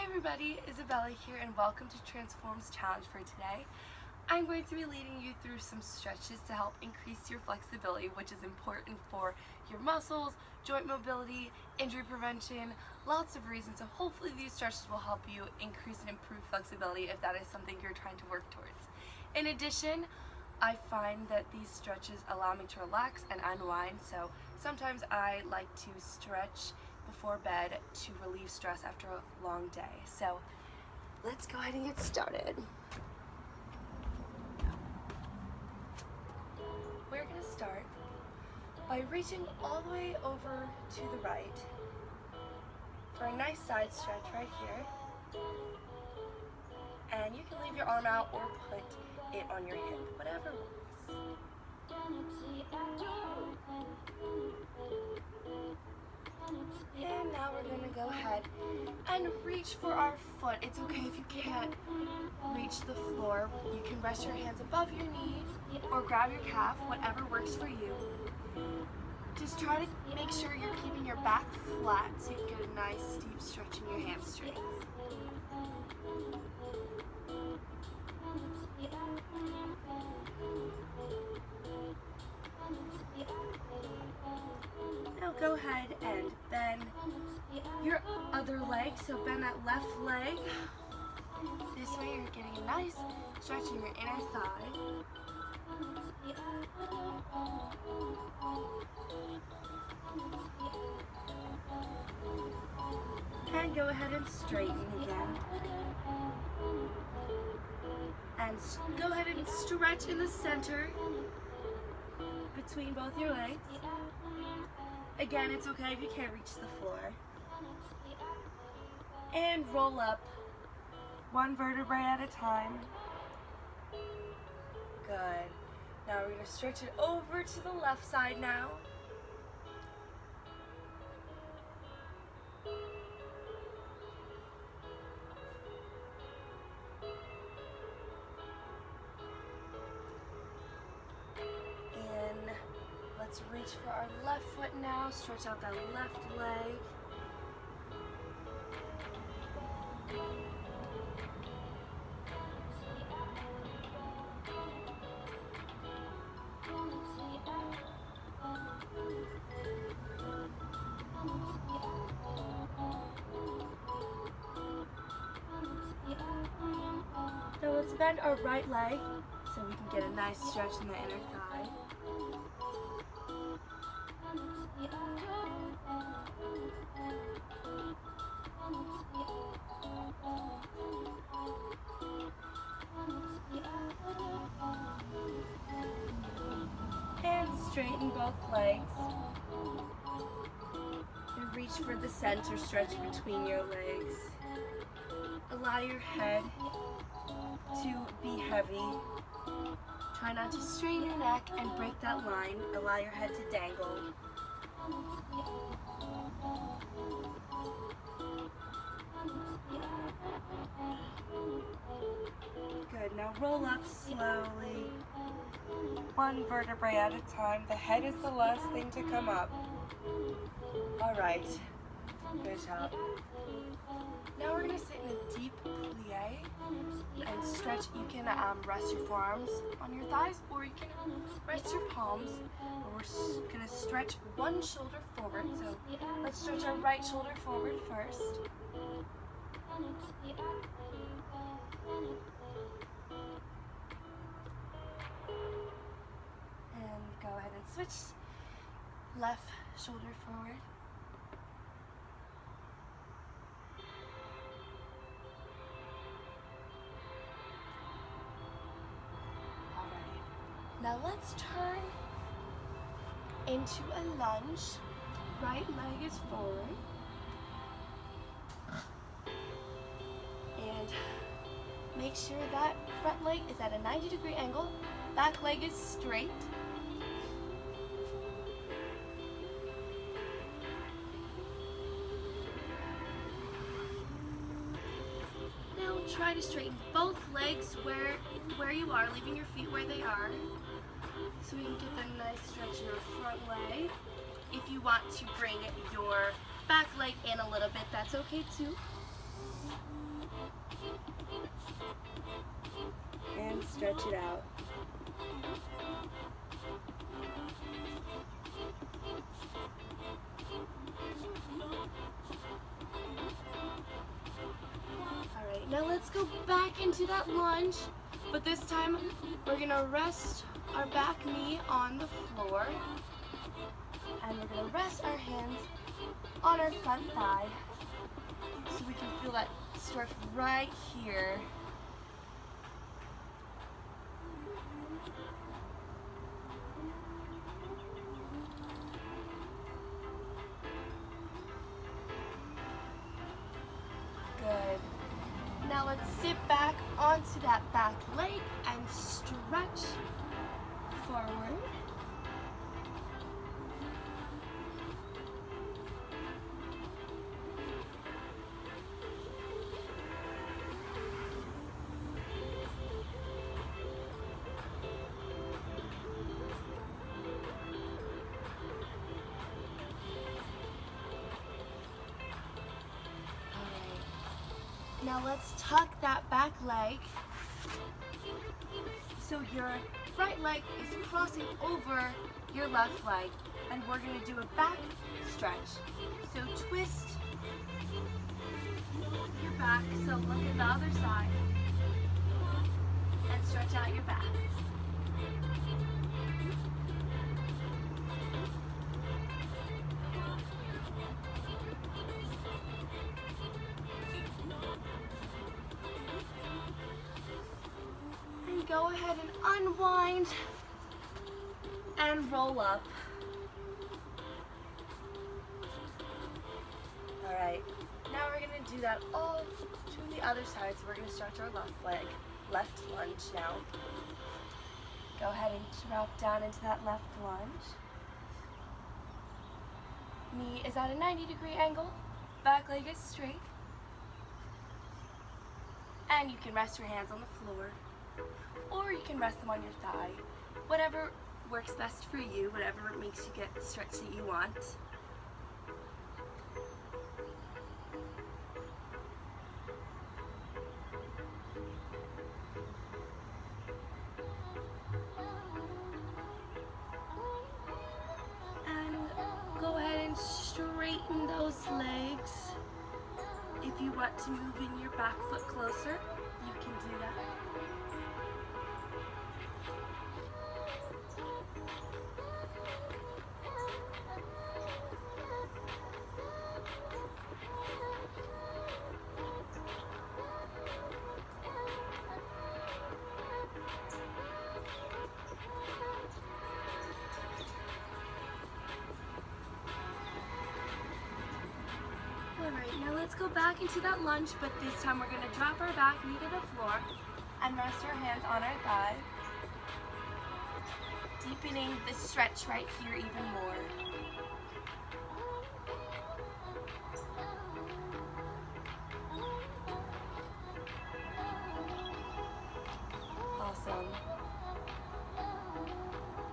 everybody, Isabella here and welcome to Transforms Challenge for today. I'm going to be leading you through some stretches to help increase your flexibility, which is important for your muscles, joint mobility, injury prevention, lots of reasons. So hopefully these stretches will help you increase and improve flexibility if that is something you're trying to work towards. In addition, I find that these stretches allow me to relax and unwind, so sometimes I like to stretch before bed to relieve stress after a long day. So let's go ahead and get started. We're going to start by reaching all the way over to the right for a nice side stretch right here. And you can leave your arm out or put it on your hip, whatever works. And now we're going to go ahead and reach for our foot. It's okay if you can't reach the floor. You can rest your hands above your knee or grab your calf, whatever works for you. Just try to make sure you're keeping your back flat so you can get a nice steep stretch in your hamstrings. Now go ahead and bend your other leg, so bend that left leg. This way you're getting a nice stretch in your inner thigh. And go ahead and straighten again. And go ahead and stretch in the center between both your legs. Again, it's okay if you can't reach the floor. And roll up one vertebrae at a time. Good. Now we're going to stretch it over to the left side now. Let's reach for our left foot now. Stretch out that left leg. Now let's bend our right leg so we can get a nice stretch in the inner thigh. And straighten both legs. And reach for the center stretch between your legs. Allow your head to be heavy. Try not to strain your neck and break that line. Allow your head to dangle. Good, now roll up slowly, one vertebrae at a time. The head is the last thing to come up. All right, good job. Now we're gonna sit in a deep plie and stretch. You can rest your forearms on your thighs or you can rest your palms. We're gonna stretch one shoulder forward. So let's stretch our right shoulder forward first. And go ahead and switch left shoulder forward. Now let's turn into a lunge. Right leg is forward. And make sure that front leg is at a 90-degree angle. Back leg is straight. Now try to straighten both legs where you are, leaving your feet where they are. So we can get that nice stretch in your front leg. If you want to bring your back leg in a little bit, that's okay too. And stretch it out. Alright, now let's go back into that lunge, but this time we're gonna rest our back knee on the floor, and we're gonna rest our hands on our front thigh so we can feel that stretch right here. Good. Now let's sit back onto that back leg and stretch forward. Now let's tuck that back leg so your right leg is crossing over your left leg, and we're going to do a back stretch. So twist your back, so look at the other side and stretch out your back. Go ahead and unwind and roll up. Alright, now we're going to do that all to the other side. So we're going to stretch our left leg, left lunge now. Go ahead and drop down into that left lunge. Knee is at a 90-degree angle, back leg is straight. And you can rest your hands on the floor, or you can rest them on your thigh. Whatever works best for you, whatever makes you get the stretch that you want. And go ahead and straighten those legs. If you want to move in your back foot closer, you can do that. Alright, now let's go back into that lunge, but this time we're going to drop our back knee to the floor and rest our hands on our thigh, deepening the stretch right here even more. Awesome.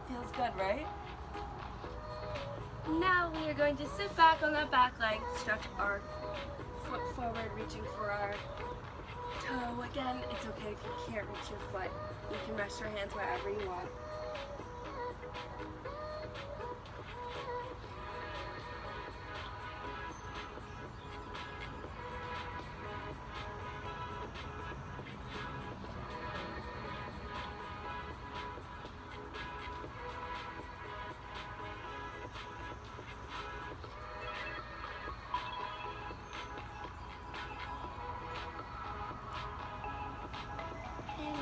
Feels good, right? Now we are going to sit back on that back leg, stretch our foot forward, reaching for our toe. Again, it's okay if you can't reach your foot. You can rest your hands wherever you want.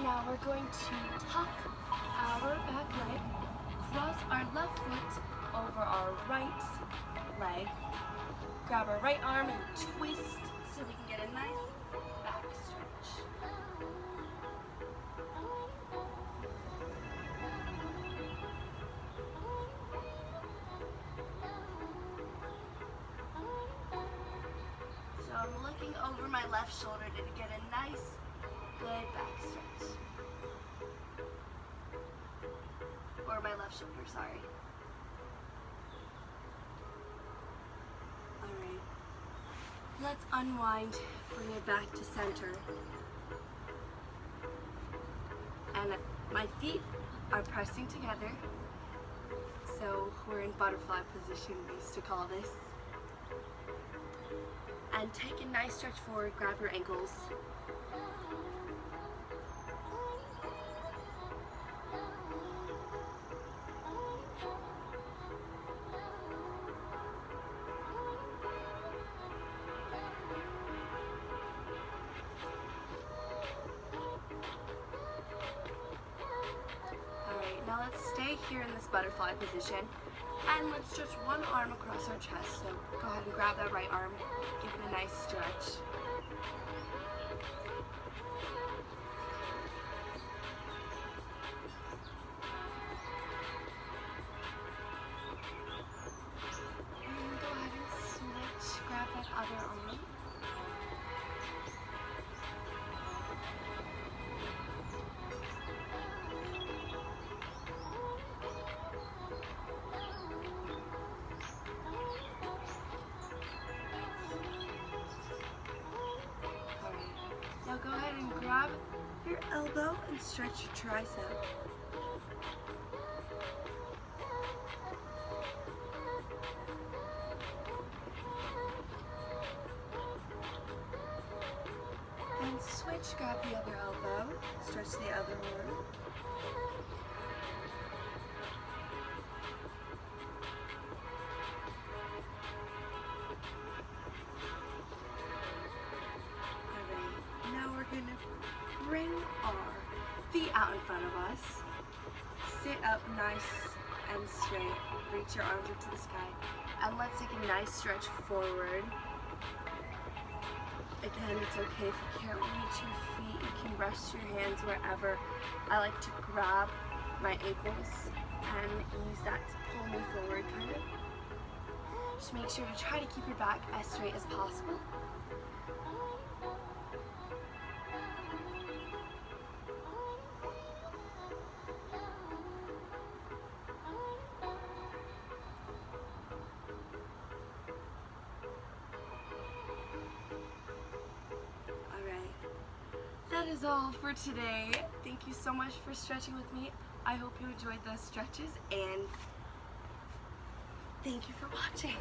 Now we're going to tuck our back leg, cross our left foot over our right leg, grab our right arm and twist so we can get a nice back stretch. So I'm looking over my left shoulder to get a nice good back stretch. Or my left shoulder, sorry. Alright. Let's unwind, bring it back to center. And my feet are pressing together. So we're in butterfly position, we used to call this. And take a nice stretch forward, grab your ankles. Alright, now let's stay here in this butterfly position. And let's stretch one arm across our chest. So go ahead and grab that right arm, give it a nice stretch. And go ahead and switch, grab that other arm. Now go ahead and grab your elbow and stretch your tricep. And switch, grab the other elbow, stretch the other one. We're going to bring our feet out in front of us. Sit up nice and straight. Reach your arms up to the sky. And let's take a nice stretch forward. Again, it's okay if you can't reach your feet. You can rest your hands wherever. I like to grab my ankles and use that to pull me forward, kind of. Just make sure to try to keep your back as straight as possible. That is all for today. Thank you so much for stretching with me. I hope you enjoyed those stretches, and thank you for watching.